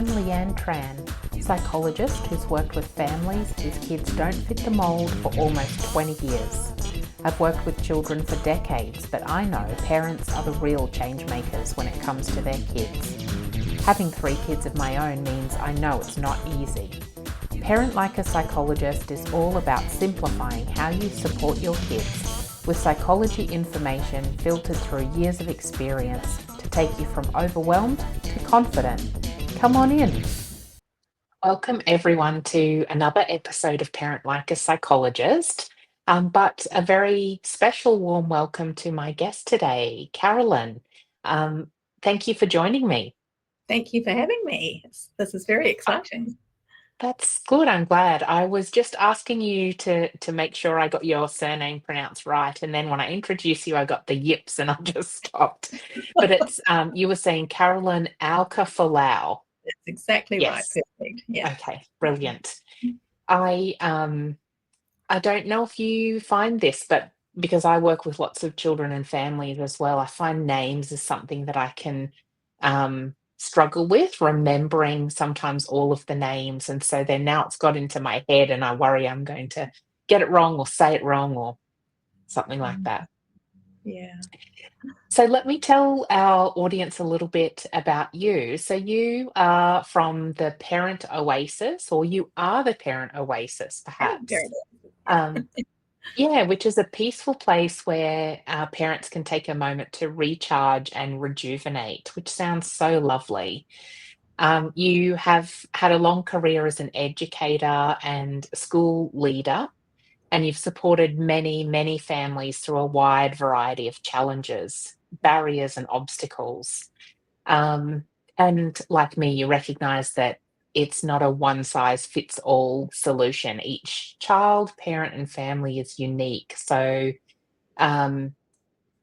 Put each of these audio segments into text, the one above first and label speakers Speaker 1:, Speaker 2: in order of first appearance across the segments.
Speaker 1: I'm Leanne Tran, psychologist who's worked with families whose kids don't fit the mould for almost 20 years. I've worked with children for decades, but I know parents are the real change makers when it comes to their kids. Having 3 kids of my own means I know it's not easy. Parent Like a Psychologist is all about simplifying how you support your kids with psychology information filtered through years of experience to take you from overwhelmed to confident. Come on in. Welcome everyone to another episode of Parent Like a Psychologist, but a very special warm welcome to my guest today, Carolyn. Um, Thank you for joining me.
Speaker 2: Thank you for having me. This is very exciting.
Speaker 1: That's good. I'm glad. I was just asking you to make sure I got your surname pronounced right, and then when I introduced you, I got the yips, and I just stopped. But it's you were saying Carolyn Alkafulau.
Speaker 2: That's exactly right.
Speaker 1: Yes.
Speaker 2: Perfect. Yeah.
Speaker 1: Okay. Brilliant. I don't know if you find this, but because I work with lots of children and families as well, I find names is something that I can struggle with remembering sometimes all of the names. And so then now it's got into my head and I worry I'm going to get it wrong or say it wrong or something like that.
Speaker 2: Yeah.
Speaker 1: So let me tell our audience a little bit about you. So you are from the Parent Oasis, or you are the Parent Oasis, perhaps. Um, yeah, which is a peaceful place where our parents can take a moment to recharge and rejuvenate, which sounds so lovely. You have had a long career as an educator and school leader, and you've supported many, many families through a wide variety of challenges, barriers, and obstacles. Um, and like me, you recognize that it's not a one size fits all solution. Each child, parent, and family is unique. So um,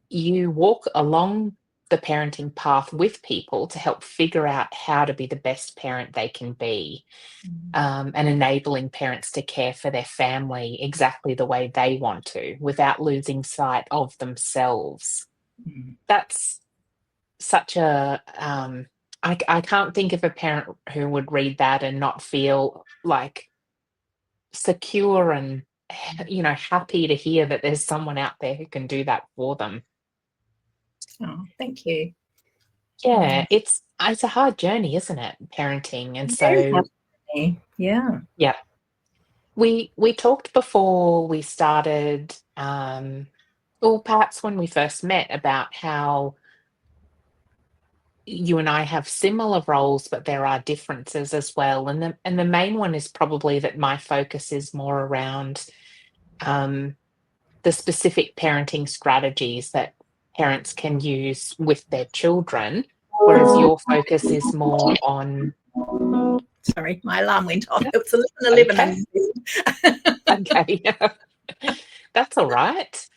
Speaker 1: you walk along the parenting path with people to help figure out how to be the best parent they can be, and enabling parents to care for their family exactly the way they want to without losing sight of themselves. That's such a I can't think of a parent who would read that and not feel like secure and happy to hear that there's someone out there who can do that for them.
Speaker 2: Oh, thank you.
Speaker 1: Yeah, it's a hard journey, isn't it, parenting? And
Speaker 2: Very
Speaker 1: so
Speaker 2: happy. Yeah.
Speaker 1: yeah, we talked before we started, or perhaps when we first met, about how you and I have similar roles, but there are differences as well. And the main one is probably that my focus is more around the specific parenting strategies that parents can use with their children, whereas your focus is more on.
Speaker 2: Sorry, my alarm went off. It was 11:11.
Speaker 1: Okay. Okay. That's all right.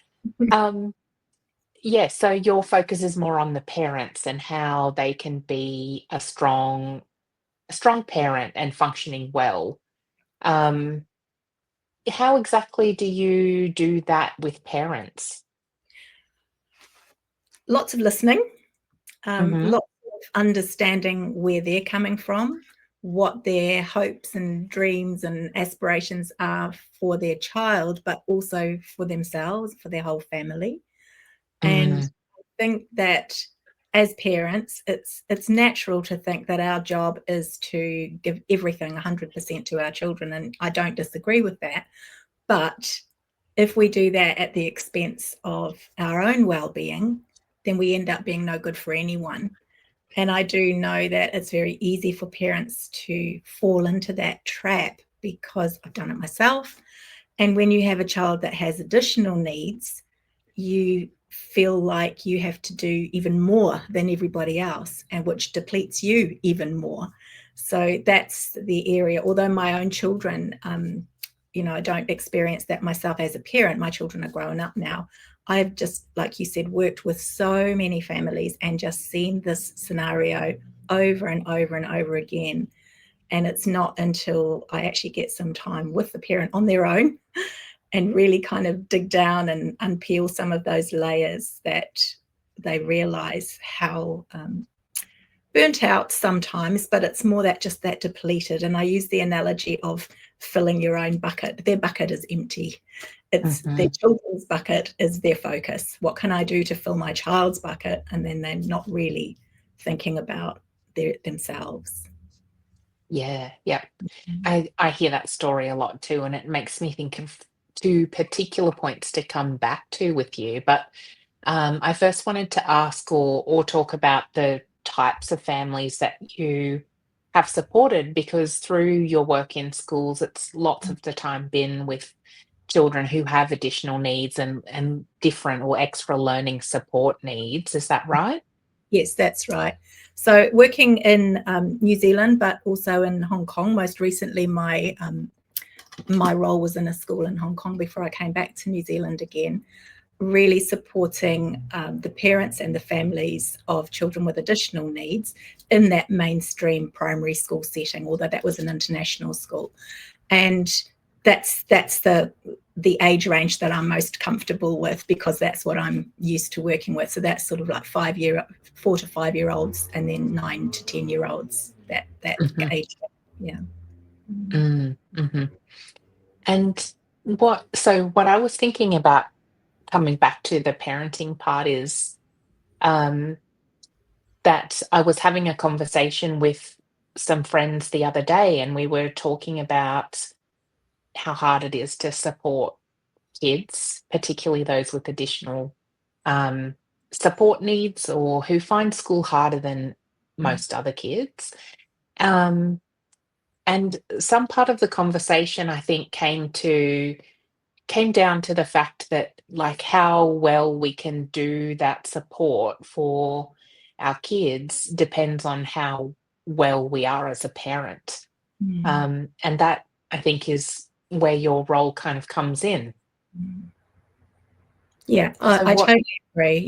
Speaker 1: Yeah, so your focus is more on the parents and how they can be a strong parent and functioning well. Um, how exactly do you do that with parents?
Speaker 2: Lots of listening,
Speaker 1: Mhm.
Speaker 2: lots of understanding where they're coming from, what their hopes and dreams and aspirations are for their child, but also for themselves, for their whole family. And
Speaker 1: Mm,
Speaker 2: I think that as parents, it's natural to think that our job is to give everything 100% to our children, and I don't disagree with that. But if we do that at the expense of our own well-being, then we end up being no good for anyone. And I do know that it's very easy for parents to fall into that trap because I've done it myself. And when you have a child that has additional needs, you feel like you have to do even more than everybody else, and which depletes you even more. So that's the area. Although my own children, I don't experience that myself as a parent. My children are grown up now. I've just, like you said, worked with so many families and just seen this scenario over and over and over again. And it's not until I actually get some time with the parent on their own and really kind of dig down and unpeel some of those layers that they realize how burnt out sometimes, but it's more that just that depleted. And I use the analogy of filling your own bucket. Their bucket is empty. It's their children's bucket is their focus. What can I do to fill my child's bucket? And then they're not really thinking about themselves.
Speaker 1: Yeah, yeah. I hear that story a lot too, and it makes me think of two particular points to come back to with you. But I first wanted to ask or talk about the types of families that you have supported, because through your work in schools, it's lots of the time been with children who have additional needs and different or extra learning support needs. Is that right?
Speaker 2: Yes, that's right. So working in New Zealand, but also in Hong Kong. Most recently, my role was in a school in Hong Kong before I came back to New Zealand again, really supporting the parents and the families of children with additional needs in that mainstream primary school setting, although that was an international school. And that's the age range that I'm most comfortable with, because that's what I'm used to working with. So that's sort of like 4 to 5 year olds, and then 9 to 10 year olds, that age. Yeah.
Speaker 1: Mm-hmm. And what I was thinking about, coming back to the parenting part, is um, that I was having a conversation with some friends the other day, and we were talking about how hard it is to support kids, particularly those with additional um, support needs or who find school harder than most other kids. Um, and some part of the conversation, I think, came down to the fact that, like, how well we can do that support for our kids depends on how well we are as a parent. And that, I think, is where your role kind of comes in.
Speaker 2: Yeah,
Speaker 1: So
Speaker 2: I
Speaker 1: what
Speaker 2: totally agree.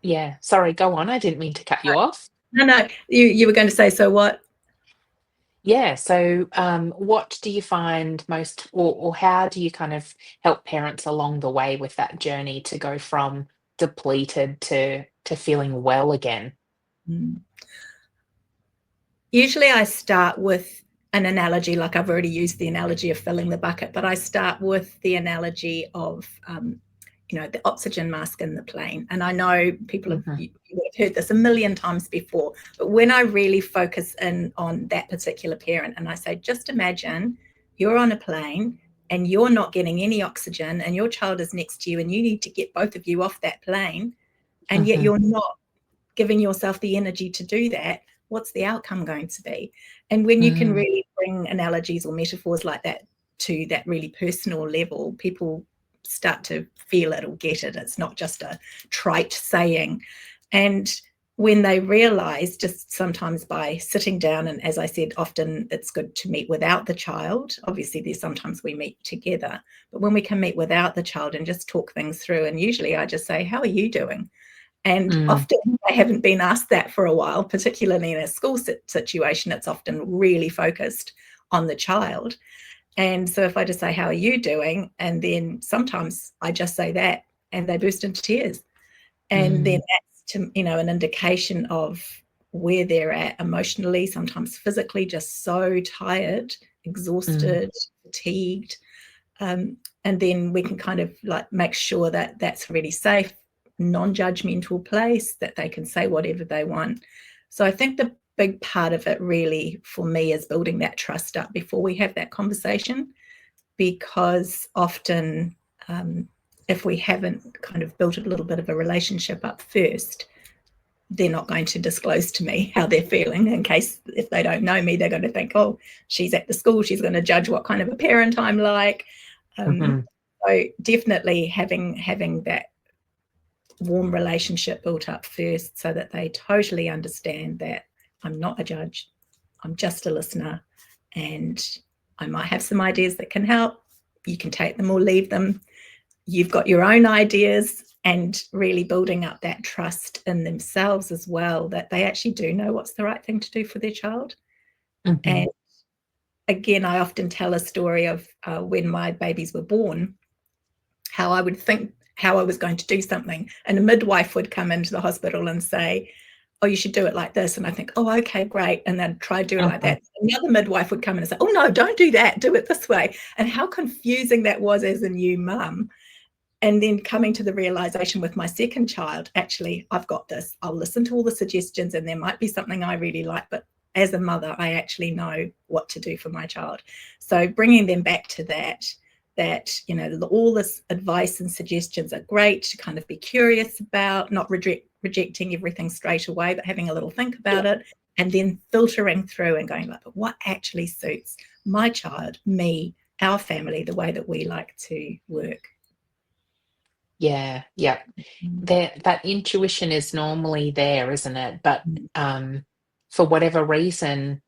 Speaker 1: Yeah, sorry, go on. I didn't mean to cut you off.
Speaker 2: No, you were going to say, so what?
Speaker 1: Yeah, so what do you find most, or how do you kind of help parents along the way with that journey to go from depleted to feeling well again?
Speaker 2: Usually I start with an analogy, like I've already used the analogy of filling the bucket, but I start with the analogy of the oxygen mask in the plane. And I know people have,
Speaker 1: Mhm,
Speaker 2: you have heard this a million times before, but when I really focus in on that particular parent and I say, just imagine you're on a plane and you're not getting any oxygen and your child is next to you and you need to get both of you off that plane, and yet
Speaker 1: mhm,
Speaker 2: you're not giving yourself the energy to do that, what's the outcome going to be? And when you can
Speaker 1: mm,
Speaker 2: really bring analogies or metaphors like that to that really personal level, people start to feel it or get it. It's not just a trite saying. And when they realize, just sometimes by sitting down, and as I said, often it's good to meet without the child. Obviously, there's sometimes we meet together, but when we can meet without the child and just talk things through, and usually I just say, how are you doing? And
Speaker 1: mm,
Speaker 2: often I haven't been asked that for a while, particularly in a school situation. It's often really focused on the child. And so if I just say, how are you doing? And then sometimes I just say that and they burst into tears. And then
Speaker 1: mm,
Speaker 2: that's an indication of where they're at emotionally, sometimes physically, just so tired,
Speaker 1: mm,
Speaker 2: exhausted, fatigued. And then we can kind of like make sure that that's really safe, non-judgmental place, that they can say whatever they want. So I think the big part of it really for me is building that trust up before we have that conversation, because often if we haven't kind of built a little bit of a relationship up first, they're not going to disclose to me how they're feeling, in case if they don't know me, they're going to think, oh, she's at the school, she's going to judge what kind of a parent I'm like.
Speaker 1: mhm,
Speaker 2: So definitely having that warm relationship built up first, so that they totally understand that I'm not a judge, I'm just a listener, and I might have some ideas that can help. You can take them or leave them. You've got your own ideas, and really building up that trust in themselves as well, that they actually do know what's the right thing to do for their child.
Speaker 1: mhm,
Speaker 2: And again, I often tell a story of when my babies were born, how I would think how I was going to do something, and a midwife would come into the hospital and say, oh, you should do it like this. And I think, oh, okay, great. And then try to do it like
Speaker 1: Mhm.
Speaker 2: that. Another midwife would come in and say, oh, no, don't do that. Do it this way. And how confusing that was as a new mum. And then coming to the realization with my second child, actually, I've got this. I'll listen to all the suggestions and there might be something I really like, but as a mother, I actually know what to do for my child. So bringing them back to that, you know, all this advice and suggestions are great to kind of be curious about, not rejecting everything straight away, but having a little think about it, and then filtering through and going like, but what actually suits my child, me, our family, the way that we like to work.
Speaker 1: Yeah, yeah. That intuition is normally there, isn't it? But for whatever reason,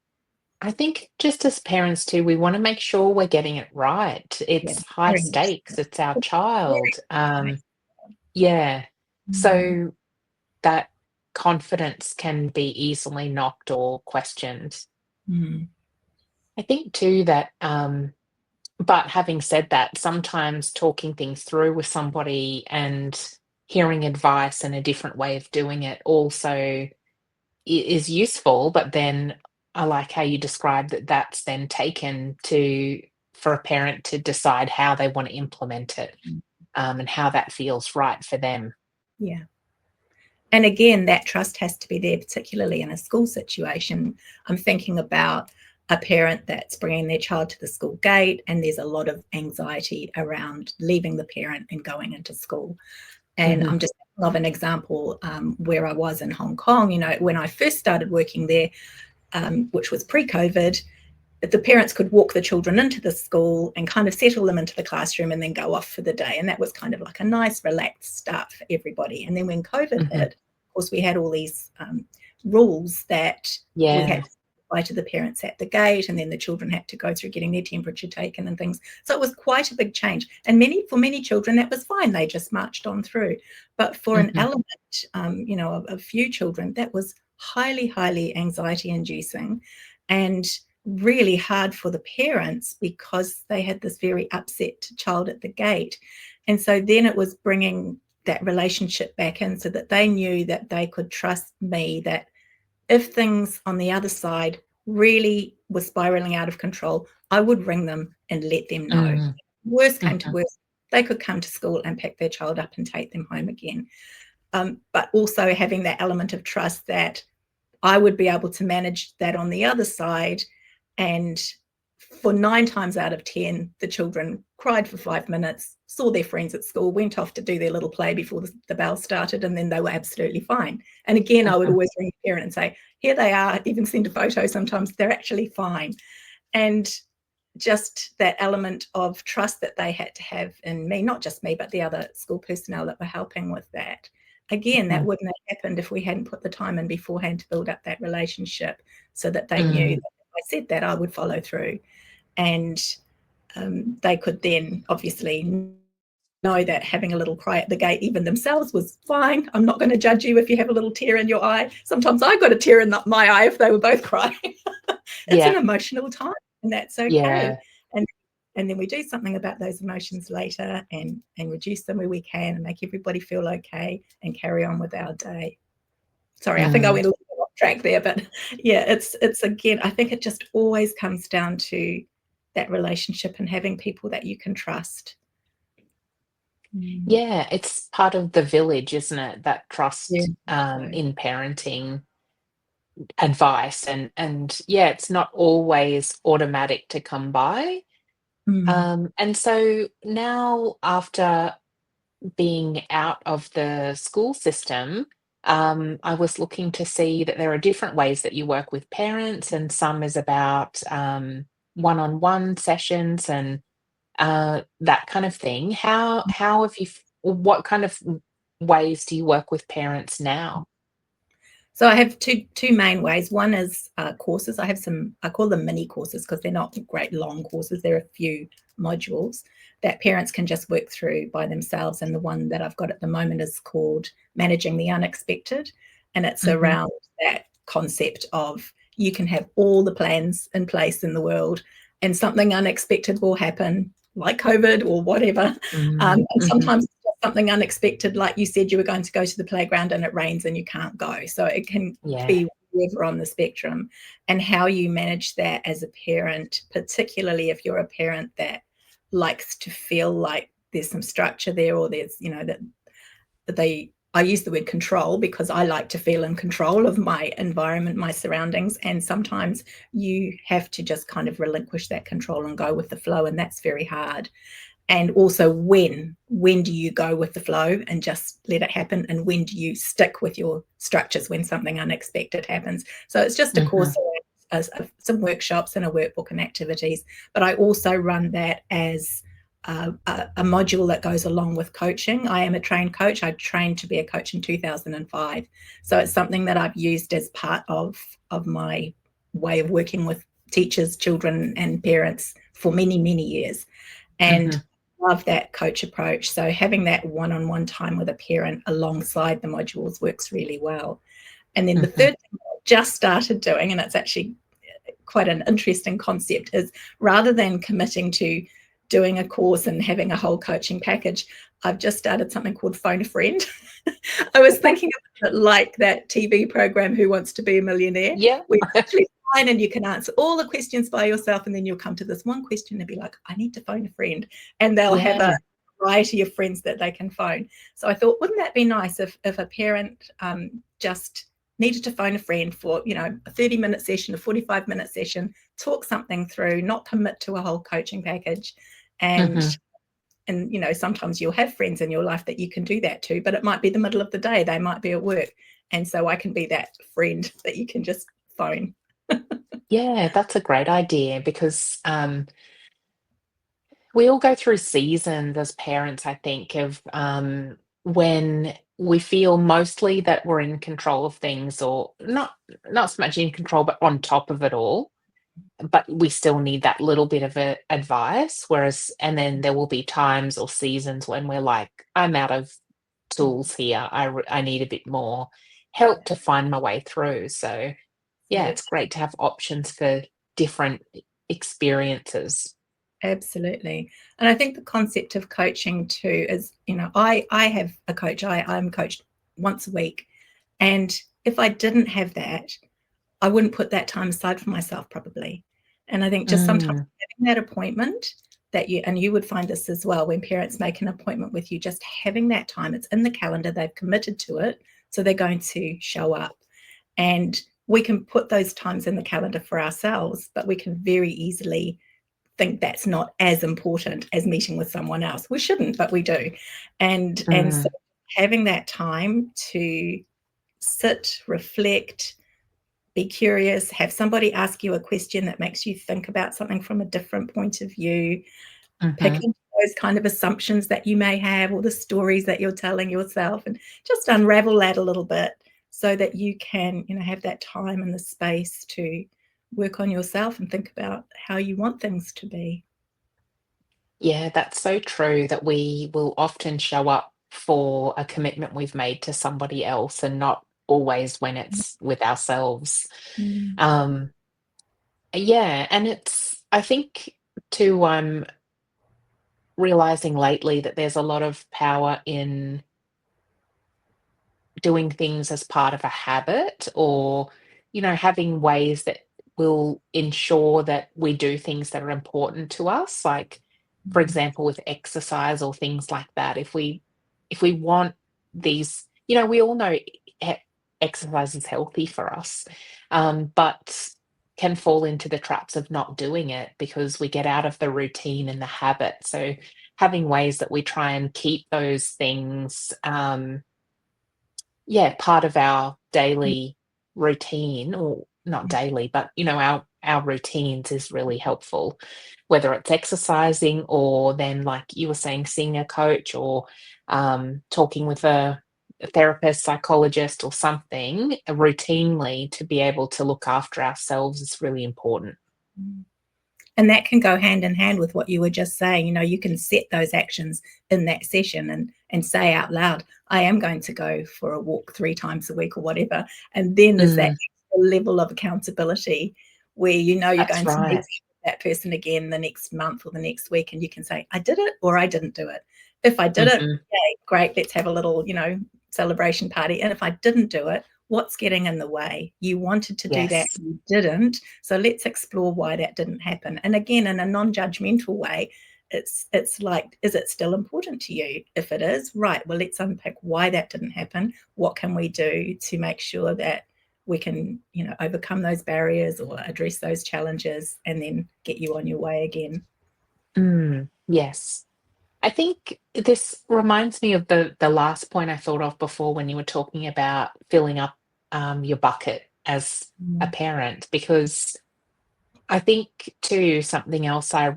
Speaker 1: I think just as parents too, we want to make sure we're getting it right.
Speaker 2: Yeah,
Speaker 1: It's high
Speaker 2: very much
Speaker 1: stakes.
Speaker 2: so.
Speaker 1: It's our
Speaker 2: Very
Speaker 1: child.
Speaker 2: nice.
Speaker 1: Yeah.
Speaker 2: Mm.
Speaker 1: So that confidence can be easily knocked or questioned.
Speaker 2: Mm.
Speaker 1: I think too that, but having said that, sometimes talking things through with somebody and hearing advice and a different way of doing it also is useful. But then I like how you described that that's then taken to for a parent to decide how they want to implement it, and how that feels right for them.
Speaker 2: Yeah. And again, that trust has to be there, particularly in a school situation. I'm thinking about a parent that's bringing their child to the school gate, and there's a lot of anxiety around leaving the parent and going into school. And
Speaker 1: Hmm.
Speaker 2: I'm just thinking of an example where I was in Hong Kong. You know, when I first started working there, which was pre-COVID, the parents could walk the children into the school and kind of settle them into the classroom and then go off for the day. And that was kind of like a nice, relaxed start for everybody. And then when COVID
Speaker 1: Hmm.
Speaker 2: hit, of course, we had all these rules that we
Speaker 1: Yeah.
Speaker 2: had to apply to the parents at the gate, and then the children had to go through getting their temperature taken and things. So it was quite a big change. And for many children, that was fine. They just marched on through. But for an
Speaker 1: Hmm.
Speaker 2: element, you know, of a few children, that was highly, highly anxiety inducing. And really hard for the parents because they had this very upset child at the gate. And so then it was bringing that relationship back in so that they knew that they could trust me, that if things on the other side really were spiraling out of control, I would ring them and let them know.
Speaker 1: Hmm.
Speaker 2: Worst came to
Speaker 1: Hmm.
Speaker 2: worst, they could come to school and pick their child up and take them home again. But also having that element of trust that I would be able to manage that on the other side. And for 9 times out of 10, the children cried for 5 minutes, saw their friends at school, went off to do their little play before the bell started, and then they were absolutely fine. And again, I would always ring the parent and say, here they are, even send a photo sometimes, they're actually fine. And just that element of trust that they had to have in me, not just me, but the other school personnel that were helping with that. Again, that
Speaker 1: Hmm.
Speaker 2: wouldn't have happened if we hadn't put the time in beforehand to build up that relationship so that they knew
Speaker 1: Hmm.
Speaker 2: that if I said that, I would follow through. And they could then obviously know that having a little cry at the gate even themselves was fine. I'm not going to judge you if you have a little tear in your eye. Sometimes I got a tear in my eye if they were both crying. It's an
Speaker 1: Yeah.
Speaker 2: emotional time, and that's okay.
Speaker 1: Yeah.
Speaker 2: And then we do something about those emotions later and reduce them where we can and make everybody feel okay and carry on with our day. Sorry, I think I
Speaker 1: Mm.
Speaker 2: went a little bit off track there, but yeah, it's again, I think it just always comes down to that relationship and having people that you can trust.
Speaker 1: Yeah, it's part of the village, isn't it? That
Speaker 2: Yeah.
Speaker 1: trust,
Speaker 2: So,
Speaker 1: in parenting advice, and yeah, it's not always automatic to come by.
Speaker 2: mm,
Speaker 1: And so now after being out of the school system, I was looking to see that there are different ways that you work with parents, and some is about, one-on-one sessions and that kind of thing. How have you what kind of ways do you work with parents now?
Speaker 2: so I have two main ways. One is courses. I have some, I call them mini courses because they're not great long courses. There are a few modules that parents can just work through by themselves. And the one that I've got at the moment is called Managing the Unexpected. And it's
Speaker 1: Mhm.
Speaker 2: around that concept of you can have all the plans in place in the world and something unexpected will happen, like COVID or whatever.
Speaker 1: Mm,
Speaker 2: And
Speaker 1: mhm.
Speaker 2: sometimes it's just something unexpected, like you said, you were going to go to the playground and it rains and you can't go. So it can be wherever on the spectrum, and how you manage that as a parent, particularly if you're a parent that likes to feel like there's some structure there, or there's, you know, that I use the word control because I like to feel in control of my environment, my surroundings. And sometimes you have to just kind of relinquish that control and go with the flow. And that's very hard. And also when do you go with the flow and just let it happen? And when do you stick with your structures when something unexpected happens? So it's just a course, some workshops and a workbook and activities. But I also run that as a module that goes along with coaching. I am a trained coach. I trained to be a coach in 2005. So it's something that I've used as part of my way of working with teachers, children and parents for many, many years. And love that coach approach. So having that one-on-one time with a parent alongside the modules works really well. And then the third thing I just started doing, and it's actually quite an interesting concept, is rather than committing to doing a course and having a whole coaching package, I've just started something called Phone a Friend. I was thinking of it like that TV program, Who Wants to Be a Millionaire?
Speaker 1: Yeah.
Speaker 2: Where you actually fine and you can answer all the questions by yourself, and then you'll come to this one question and be like, I need to phone a friend. And they'll have a variety of friends that they can phone. So I thought, wouldn't that be nice if a parent just needed to phone a friend for, you know, a 30-minute session, a 45-minute session, talk something through, not commit to a whole coaching package. And you know, sometimes you'll have friends in your life that you can do that to, but it might be the middle of the day, they might be at work, and so I can be that friend that you can just phone.
Speaker 1: Yeah, that's a great idea because we all go through seasons as parents, I think, of when we feel mostly that we're in control of things, or not so much in control, but on top of it all. But we still need that little bit of advice. Whereas, and then there will be times or seasons when we're like, I'm out of tools here. I need a bit more help to find my way through. So, yeah, it's great to have options for different experiences.
Speaker 2: Absolutely. And I think the concept of coaching too is, you know, I have a coach. I'm coached once a week. And if I didn't have that, I wouldn't put that time aside for myself probably. And I think just sometimes having that appointment that you would find this as well, when parents make an appointment with you, just having that time, it's in the calendar, they've committed to it, so they're going to show up. And we can put those times in the calendar for ourselves, but we can very easily think that's not as important as meeting with someone else. We shouldn't, but we do. And so having that time to sit, reflect, be curious, have somebody ask you a question that makes you think about something from a different point of view, picking those kind of assumptions that you may have, or the stories that you're telling yourself, and just unravel that a little bit so that you can, you know, have that time and the space to work on yourself and think about how you want things to be.
Speaker 1: Yeah, that's so true that we will often show up for a commitment we've made to somebody else and not always when it's with ourselves. Um, yeah, and I think too, I'm realizing lately that there's a lot of power in doing things as part of a habit, or, you know, having ways that will ensure that we do things that are important to us. Like, for example, with exercise or things like that. If we want these, you know, we all know exercise is healthy for us, but can fall into the traps of not doing it because we get out of the routine and the habit. So having ways that we try and keep those things, part of our daily routine, or not daily, but, you know, our routines is really helpful, whether it's exercising or then, like you were saying, seeing a coach, or talking with a therapist, psychologist, or something routinely to be able to look after ourselves is really important.
Speaker 2: And that can go hand in hand with what you were just saying. You know, you can set those actions in that session and say out loud, I am going to go for a walk 3 times a week or whatever. And then there's that level of accountability where you know you're going to meet that person again the next month or the next week, and you can say, I did it or I didn't do it. If I did it,
Speaker 1: Mhm.
Speaker 2: yay, great, let's have a little, celebration party. And if I didn't do it, what's getting in the way? You wanted to do that,
Speaker 1: Yes.
Speaker 2: you didn't. So let's explore why that didn't happen. And again, in a non-judgmental way, it's like, is it still important to you? If it is, right, well, let's unpick why that didn't happen. What can we do to make sure that we can, overcome those barriers or address those challenges and then get you on your way again?
Speaker 1: Yes. I think this reminds me of the last point I thought of before when you were talking about filling up your bucket as a
Speaker 2: Mm.
Speaker 1: parent, because I think too something else I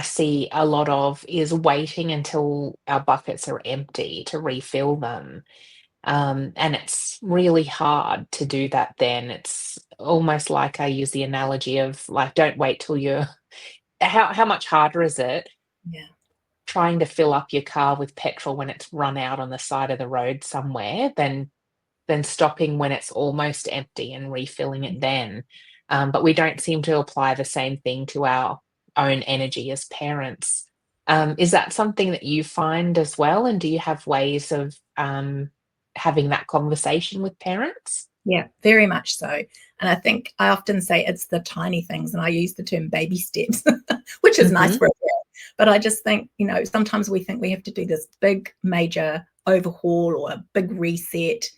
Speaker 1: see a lot of is waiting until our buckets are empty to refill them. And it's really hard to do that then. It's almost like I use the analogy of like, don't wait till you're how much harder is it
Speaker 2: Yeah.
Speaker 1: trying to fill up your car with petrol when it's run out on the side of the road somewhere than stopping when it's almost empty and refilling it then. But we don't seem to apply the same thing to our own energy as parents. Is that something that you find as well? And do you have ways of having that conversation with parents?
Speaker 2: Yeah, very much so. And I think I often say it's the tiny things, and I use the term baby steps, which is nice
Speaker 1: Hmm.
Speaker 2: for a parent. But I just think, sometimes we think we have to do this big, major overhaul or a big reset.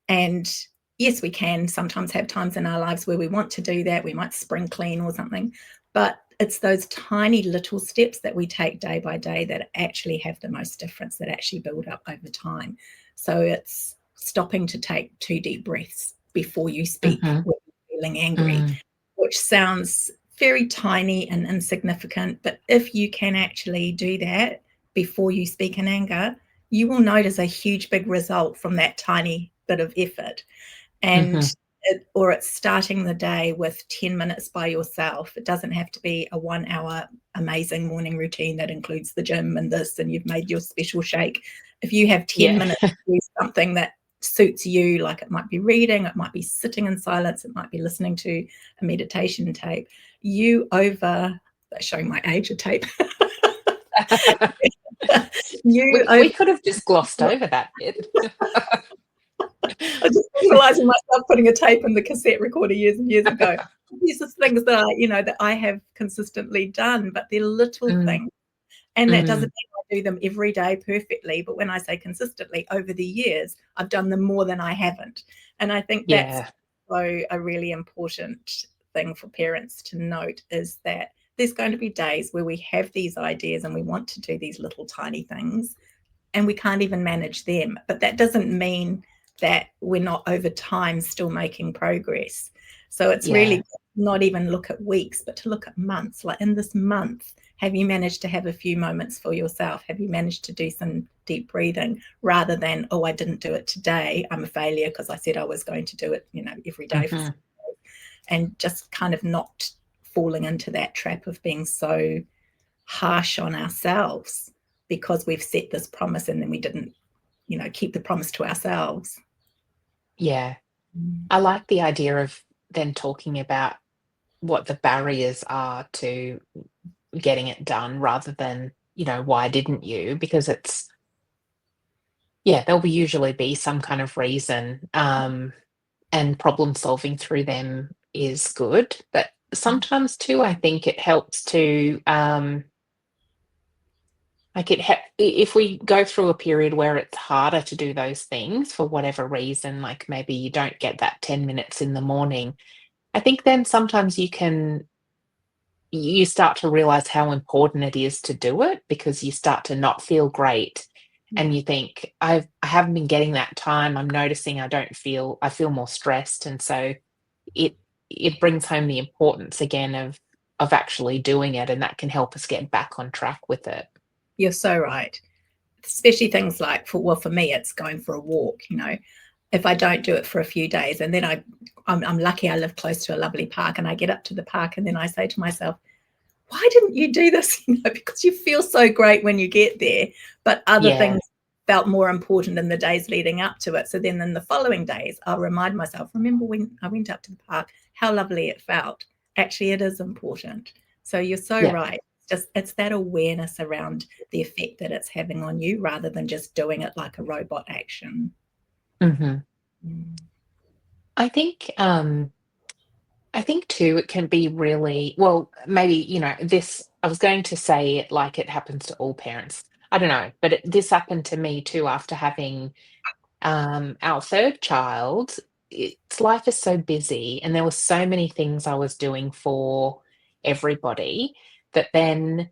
Speaker 2: And yes, we can sometimes have times in our lives where we want to do that. We might spring clean or something. But it's those tiny little steps that we take day by day that actually have the most difference, that actually build up over time. So it's stopping to take 2 deep breaths before you speak
Speaker 1: Hmm.
Speaker 2: when you're feeling angry,
Speaker 1: Mm.
Speaker 2: which sounds very tiny and insignificant. But if you can actually do that before you speak in anger, you will notice a huge, big result from that tiny bit of effort. And
Speaker 1: Hmm.
Speaker 2: it's starting the day with 10 minutes by yourself. It doesn't have to be a 1 hour amazing morning routine that includes the gym and this, and you've made your special shake. If you have 10
Speaker 1: Yeah.
Speaker 2: minutes to do something that suits you, like it might be reading, it might be sitting in silence, it might be listening to a meditation tape, showing my age, a tape. you
Speaker 1: We
Speaker 2: over
Speaker 1: could have just glossed over that bit.
Speaker 2: I just visualizing myself putting a tape in the cassette recorder years and years ago. These are things that I have consistently done, but they're little
Speaker 1: Mm,
Speaker 2: things. And that doesn't
Speaker 1: mm,
Speaker 2: mean I do them every day perfectly. But when I say consistently, over the years, I've done them more than I haven't. And I think that's
Speaker 1: yeah,
Speaker 2: a really important thing for parents to note, is that there's going to be days where we have these ideas and we want to do these little tiny things and we can't even manage them. But that doesn't mean that we're not over time still making progress. So it's
Speaker 1: yeah.
Speaker 2: really not even look at weeks, but to look at months. Like, in this month, have you managed to have a few moments for yourself? Have you managed to do some deep breathing, rather than, oh, I didn't do it today, I'm a failure because I said I was going to do it, every day for 7
Speaker 1: Mhm.
Speaker 2: days. And just kind of not falling into that trap of being so harsh on ourselves because we've set this promise and then we didn't, keep the promise to ourselves.
Speaker 1: Yeah.
Speaker 2: Mm.
Speaker 1: I like the idea of then talking about what the barriers are to getting it done rather than, why didn't you? Because there'll be usually be some kind of reason, and problem solving through them is good. But sometimes too, I think it helps to, like if we go through a period where it's harder to do those things for whatever reason, like maybe you don't get that 10 minutes in the morning, I think then sometimes you start to realize how important it is to do it because you start to not feel great and
Speaker 2: Yeah.
Speaker 1: you think I haven't been getting that time. I'm noticing I feel more stressed, and so it it brings home the importance again of actually doing it, and that can help us get back on track with it.
Speaker 2: You're so right. Especially things like, for me, it's going for a walk. If I don't do it for a few days, and then I'm lucky I live close to a lovely park, and I get up to the park and then I say to myself, why didn't you do this? Because you feel so great when you get there, but other
Speaker 1: Yeah.
Speaker 2: things felt more important in the days leading up to it. So then in the following days, I'll remind myself, remember when I went up to the park, how lovely it felt. Actually, it is important. So you're so
Speaker 1: Yeah.
Speaker 2: right. It's it's that awareness around the effect that it's having on you, rather than just doing it like a robot action.
Speaker 1: Mm-hmm.
Speaker 2: Mm.
Speaker 1: I think too, it can be really, well, maybe, this, I was going to say it like it happens to all parents. I don't know, but this happened to me too after having our third child. Life is so busy, and there were so many things I was doing for everybody that then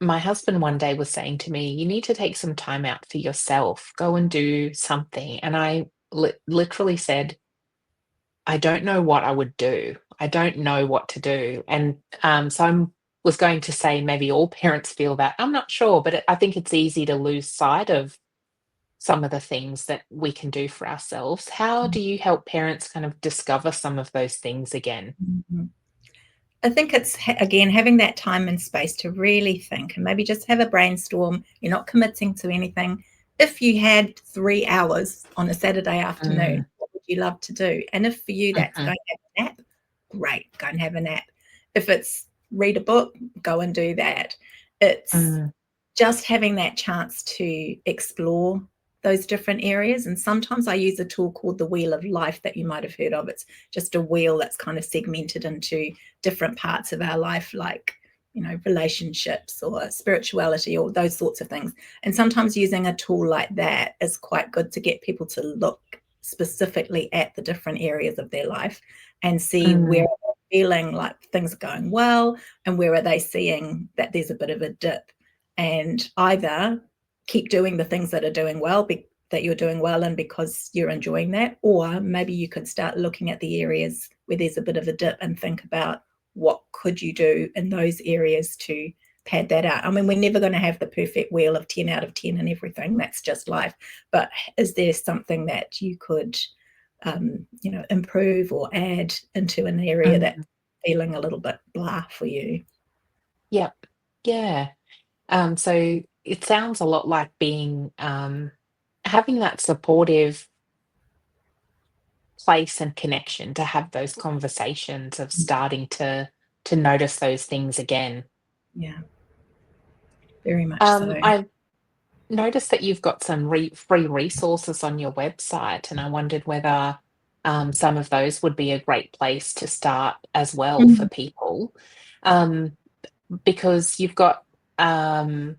Speaker 1: my husband one day was saying to me, "You need to take some time out for yourself, go and do something." And I literally said, I don't know what I would do. I don't know what to do. And so I was going to say maybe all parents feel that. I'm not sure, but I think it's easy to lose sight of some of the things that we can do for ourselves. How do you help parents kind of discover some of those things again?
Speaker 2: Mhm. I think it's, again, having that time and space to really think and maybe just have a brainstorm. You're not committing to anything. If you had 3 hours on a Saturday afternoon,
Speaker 1: Mm,
Speaker 2: what would you love to do? And if for you that's
Speaker 1: mhm,
Speaker 2: go and have a nap, great, go and have a nap. If it's read a book, go and do that. It's
Speaker 1: mm,
Speaker 2: just having that chance to explore those different areas. And sometimes I use a tool called the Wheel of Life that you might have heard of. It's just a wheel that's kind of segmented into different parts of our life, like, relationships or spirituality or those sorts of things. And sometimes using a tool like that is quite good to get people to look specifically at the different areas of their life and see where
Speaker 1: mm,
Speaker 2: they're feeling like things are going well, and where are they seeing that there's a bit of a dip, and either keep doing the things that are doing well, that you're doing well and because you're enjoying that, or maybe you could start looking at the areas where there's a bit of a dip and think about what could you do in those areas to pad that out. I mean, we're never going to have the perfect wheel of 10 out of 10 and everything. That's just life. But is there something that you could, improve or add into an area that's
Speaker 1: mm.
Speaker 2: feeling a little bit blah for you?
Speaker 1: Yep. Yeah. So it sounds a lot like being having that supportive place and connection to have those conversations of starting to notice those things again.
Speaker 2: Yeah, very much so.
Speaker 1: I've noticed that you've got some free resources on your website, and I wondered whether some of those would be a great place to start as well for
Speaker 2: Mhm.
Speaker 1: people, um, because you've got um,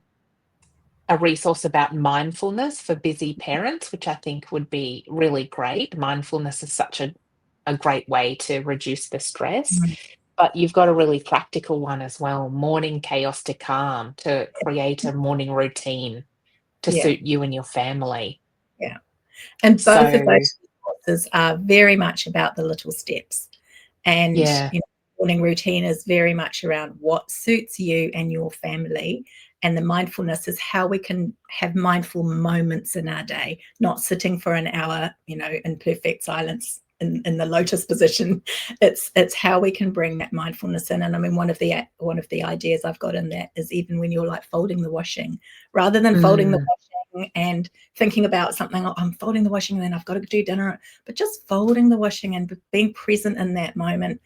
Speaker 1: a resource about mindfulness for busy parents, which I think would be really great. Mindfulness is such a great way to reduce the stress.
Speaker 2: Mhm.
Speaker 1: But you've got a really practical one as well, morning chaos to calm, to create a morning routine to
Speaker 2: Yeah,
Speaker 1: suit you and your family.
Speaker 2: yeah. And both of
Speaker 1: So,
Speaker 2: those resources are very much about the little steps. And,
Speaker 1: yeah.
Speaker 2: morning routine is very much around what suits you and your family. And the mindfulness is how we can have mindful moments in our day, not sitting for an hour, in perfect silence in the lotus position. It's how we can bring that mindfulness in. And I mean, one of the ideas I've got in that is even when you're like folding the washing, rather than folding the
Speaker 1: Mm,
Speaker 2: washing and thinking about something, oh, I'm folding the washing and then I've got to do dinner, but just folding the washing and being present in that moment.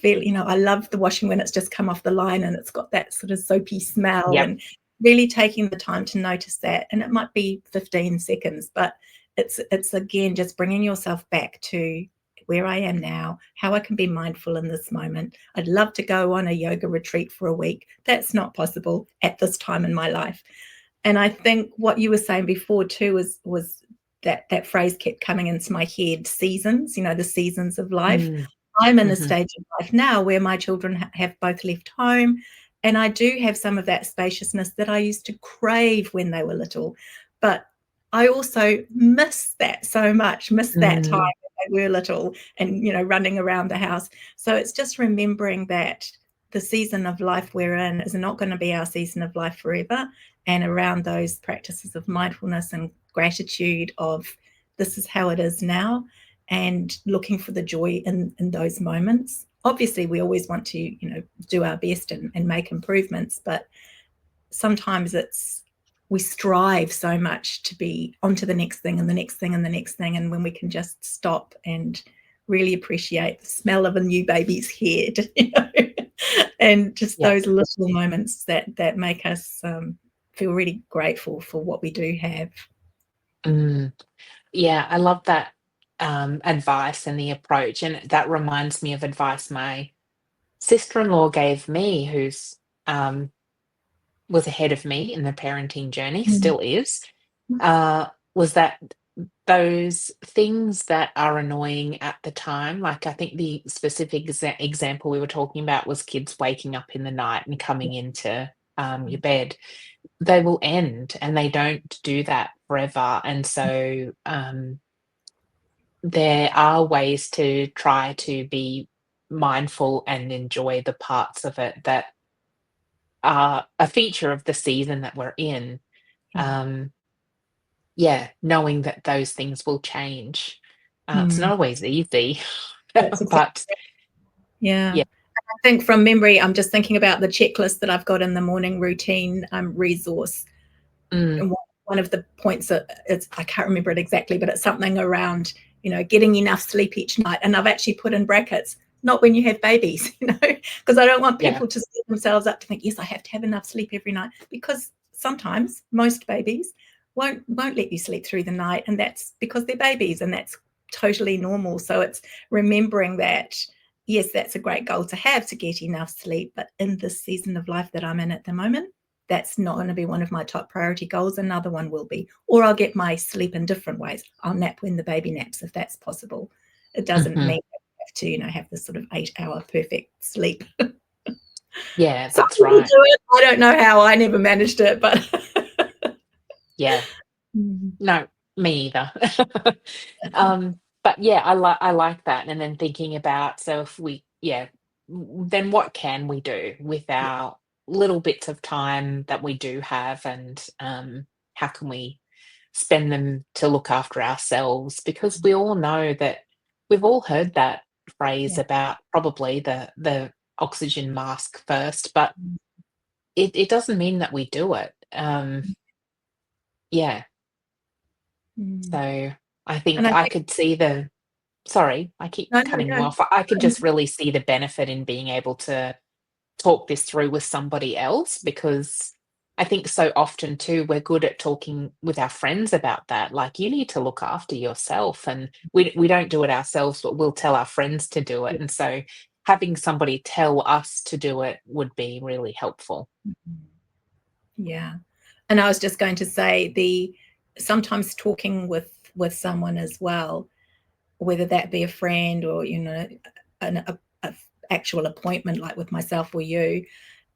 Speaker 2: I love the washing when it's just come off the line and it's got that sort of soapy smell,
Speaker 1: yep.
Speaker 2: and really taking the time to notice that. And it might be 15 seconds, but it's again just bringing yourself back to where I am now, how I can be mindful in this moment. I'd love to go on a yoga retreat for a week. That's not possible at this time in my life. And I think what you were saying before too was that phrase kept coming into my head, seasons, the seasons of life.
Speaker 1: Mm,
Speaker 2: I'm in a
Speaker 1: mhm,
Speaker 2: stage of life now where my children have both left home, and I do have some of that spaciousness that I used to crave when they were little. But I also miss that so much, miss that time
Speaker 1: mm,
Speaker 2: when they were little and, running around the house. So it's just remembering that the season of life we're in is not going to be our season of life forever, and around those practices of mindfulness and gratitude of this is how it is now, and looking for the joy in those moments. Obviously, we always want to, do our best and make improvements, but sometimes we strive so much to be onto the next thing and the next thing and the next thing. And when we can just stop and really appreciate the smell of a new baby's head, And just
Speaker 1: Yeah.
Speaker 2: those little moments that make us feel really grateful for what we do have.
Speaker 1: Mm. Yeah, I love that advice and the approach. And that reminds me of advice my sister-in-law gave me, who's um, was ahead of me in the parenting journey,
Speaker 2: Mm.
Speaker 1: still is, was that those things that are annoying at the time, like I think the specific example we were talking about was kids waking up in the night and coming into your bed, they will end and they don't do that forever. And so there are ways to try to be mindful and enjoy the parts of it that are a feature of the season that we're in.
Speaker 2: Yeah.
Speaker 1: Um, yeah, knowing that those things will change. It's not
Speaker 2: Mm.
Speaker 1: always easy,
Speaker 2: That's exactly.
Speaker 1: but
Speaker 2: Yeah.
Speaker 1: yeah.
Speaker 2: I think from memory, I'm just thinking about the checklist that I've got in the morning routine resource.
Speaker 1: Mm,
Speaker 2: And one of the points that it's, I can't remember it exactly, but it's something around, getting enough sleep each night. And I've actually put in brackets, not when you have babies, because I don't want
Speaker 1: yeah.
Speaker 2: people to set themselves up to think, yes, I have to have enough sleep every night, because sometimes most babies won't let you sleep through the night, and that's because they're babies, and that's totally normal. So it's remembering that, yes, that's a great goal to have, to get enough sleep, but in this season of life that I'm in at the moment, that's not going to be one of my top priority goals. Another one will be. Or I'll get my sleep in different ways. I'll nap when the baby naps, if that's possible. It doesn't
Speaker 1: Mhm.
Speaker 2: mean I have to, have this sort of 8-hour perfect sleep.
Speaker 1: Yeah,
Speaker 2: Some
Speaker 1: that's
Speaker 2: people
Speaker 1: right.
Speaker 2: do it. I don't know how. I never managed it, but
Speaker 1: Yeah.
Speaker 2: Mm.
Speaker 1: No, me either. But yeah, I like that, and then thinking about, so if we yeah, then what can we do with
Speaker 2: Yeah.
Speaker 1: our little bits of time that we do have, and how can we spend them to look after ourselves? Because we all know that we've all heard that phrase
Speaker 2: Yeah.
Speaker 1: about probably the oxygen mask first, but
Speaker 2: Mm.
Speaker 1: it doesn't mean that we do it. Yeah.
Speaker 2: Mm.
Speaker 1: So I
Speaker 2: And
Speaker 1: think
Speaker 2: I
Speaker 1: I
Speaker 2: think,
Speaker 1: could see the sorry, I keep
Speaker 2: no, no,
Speaker 1: cutting you
Speaker 2: no.
Speaker 1: off. I could just really see the benefit in being able to talk this through with somebody else, because I think so often too we're good at talking with our friends about that. Like, you need to look after yourself, and we don't do it ourselves, but we'll tell our friends to do it.
Speaker 2: Yeah.
Speaker 1: And so having somebody tell us to do it would be really helpful.
Speaker 2: Yeah. And I was just going to say, sometimes talking with someone as well, whether that be a friend or a actual appointment like with myself or you,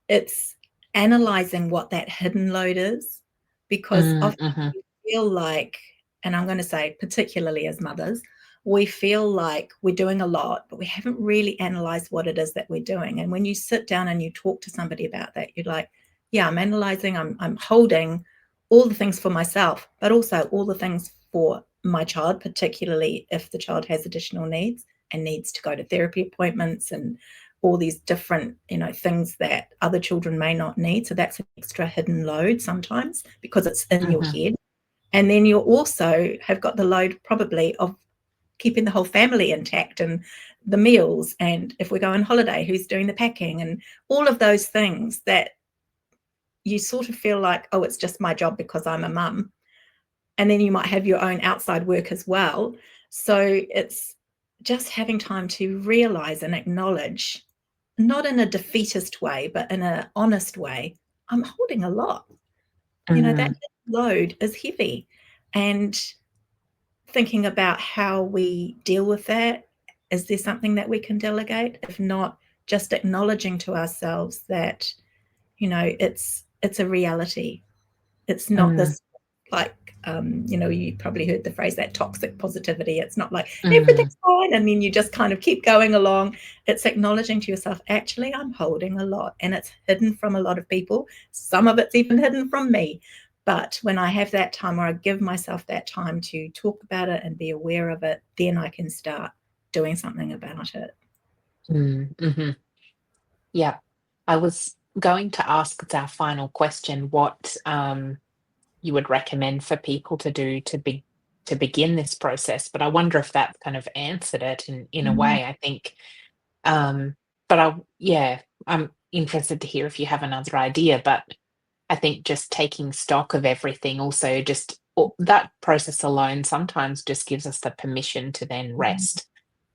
Speaker 2: it's analyzing what that hidden load is, because
Speaker 1: Mm,
Speaker 2: often
Speaker 1: mhm,
Speaker 2: we feel like, and I'm going to say particularly as mothers, we feel like we're doing a lot, but we haven't really analyzed what it is that we're doing. And when you sit down and you talk to somebody about that, you're like, yeah, I'm analyzing, I'm holding all the things for myself, but also all the things for my child, particularly if the child has additional needs and needs to go to therapy appointments and all these different, things that other children may not need. So that's an extra hidden load sometimes because it's in your
Speaker 1: mhm,
Speaker 2: head. And then you also have got the load probably of keeping the whole family intact, and the meals, and if we go on holiday, who's doing the packing, and all of those things that you sort of feel like, oh, it's just my job because I'm a mum. And then you might have your own outside work as well. So it's just having time to realize and acknowledge, not in a defeatist way, but in an honest way, I'm holding a lot. That
Speaker 1: mm,
Speaker 2: load is heavy. And thinking about how we deal with that. Is there something that we can delegate? If not, just acknowledging to ourselves that, it's a reality. It's not
Speaker 1: mm,
Speaker 2: this, like, you probably heard the phrase, that toxic positivity. It's not like
Speaker 1: mm,
Speaker 2: everything's fine and then you just kind of keep going along. It's acknowledging to yourself, actually, I'm holding a lot, and it's hidden from a lot of people. Some of it's even hidden from me. But when I have that time, or I give myself that time to talk about it and be aware of it, then I can start doing something about it.
Speaker 1: mhm. Yeah. I was going to ask as our final question what you would recommend for people to do to begin this process, but I wonder if that kind of answered it in a
Speaker 2: Mm.
Speaker 1: way. I think, um, but I yeah, interested to hear if you have another idea, but I think just taking stock of everything also just that process alone sometimes just gives us the permission to then
Speaker 2: Mhm.
Speaker 1: rest.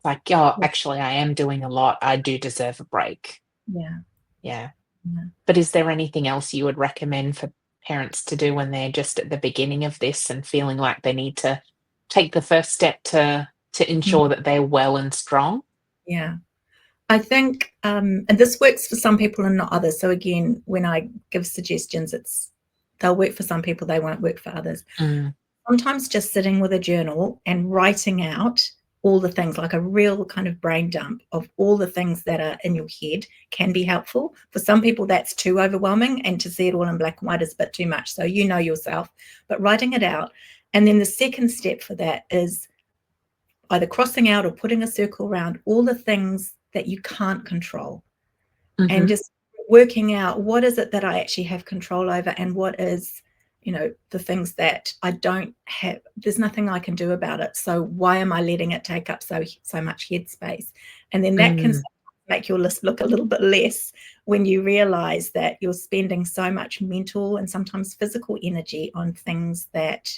Speaker 1: Like, "Oh,
Speaker 2: Yeah,
Speaker 1: actually, I am doing a lot. I do deserve a break."
Speaker 2: yeah,
Speaker 1: Yeah.
Speaker 2: yeah.
Speaker 1: But is there anything else you would recommend for parents to do when they're just at the beginning of this and feeling like they need to take the first step to
Speaker 2: Mm,
Speaker 1: ensure that they're well and strong?
Speaker 2: yeah. I think, and this works for some people and not others. So again, when I give suggestions, they'll work for some people, they won't work for others.
Speaker 1: Mm,
Speaker 2: Sometimes just sitting with a journal and writing out all the things, like a real kind of brain dump of all the things that are in your head, can be helpful. For some people, that's too overwhelming, and to see it all in black and white is a bit too much. So you know yourself, but writing it out. And then the second step for that is either crossing out or putting a circle around all the things that you can't control, and
Speaker 1: mhm,
Speaker 2: just working out what is it that I actually have control over, and what is, the things that I don't have. There's nothing I can do about it. So why am I letting it take up so much headspace? And then that can
Speaker 1: mm,
Speaker 2: make your list look a little bit less when you realize that you're spending so much mental and sometimes physical energy on things that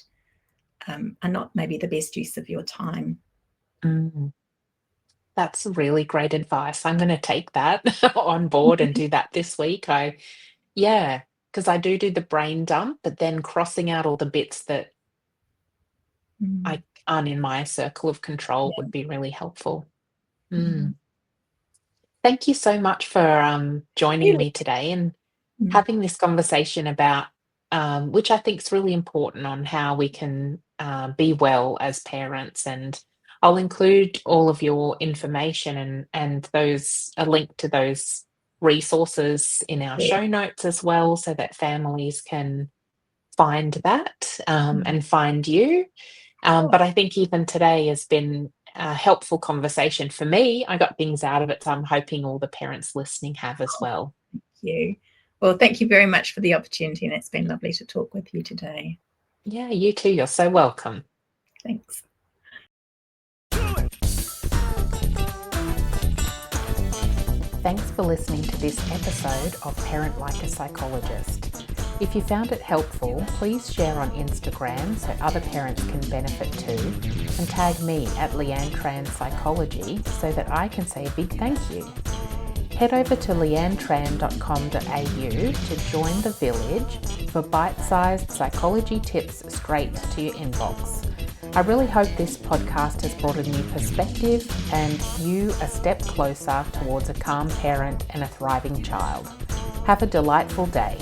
Speaker 2: are not maybe the best use of your time.
Speaker 1: mm. That's really great advice. I'm gonna take that on board and do that this week. Yeah, because I do the brain dump, but then crossing out all the bits that
Speaker 2: Mm,
Speaker 1: I aren't in my circle of control
Speaker 2: yeah.
Speaker 1: would be really helpful. Mm.
Speaker 2: Mhm.
Speaker 1: Thank you so much for, joining
Speaker 2: Really?
Speaker 1: me today and
Speaker 2: Mm,
Speaker 1: having this conversation about, which I think is really important on how we can, be well as parents, and I'll include all of your information and those a link to those resources in our
Speaker 2: yeah.
Speaker 1: show notes as well so that families can find that,
Speaker 2: Mm,
Speaker 1: and find you.
Speaker 2: sure.
Speaker 1: But I think even today has been a helpful conversation for me. I got things out of it, so I'm hoping all the parents listening have as well.
Speaker 2: You. Well, thank you very much for the opportunity, and it's been lovely to talk with you today.
Speaker 1: Yeah, you too. You're so welcome.
Speaker 2: Thanks.
Speaker 1: Thanks for listening to this episode of Parent Like a Psychologist. If you found it helpful, please share on Instagram so other parents can benefit too, and tag me at Leanne Tran Psychology so that I can say a big thank you. Head over to leannetran.com.au to join the village for bite-sized psychology tips straight to your inbox. I really hope this podcast has brought a new perspective and you a step closer towards a calm parent and a thriving child. Have a delightful day.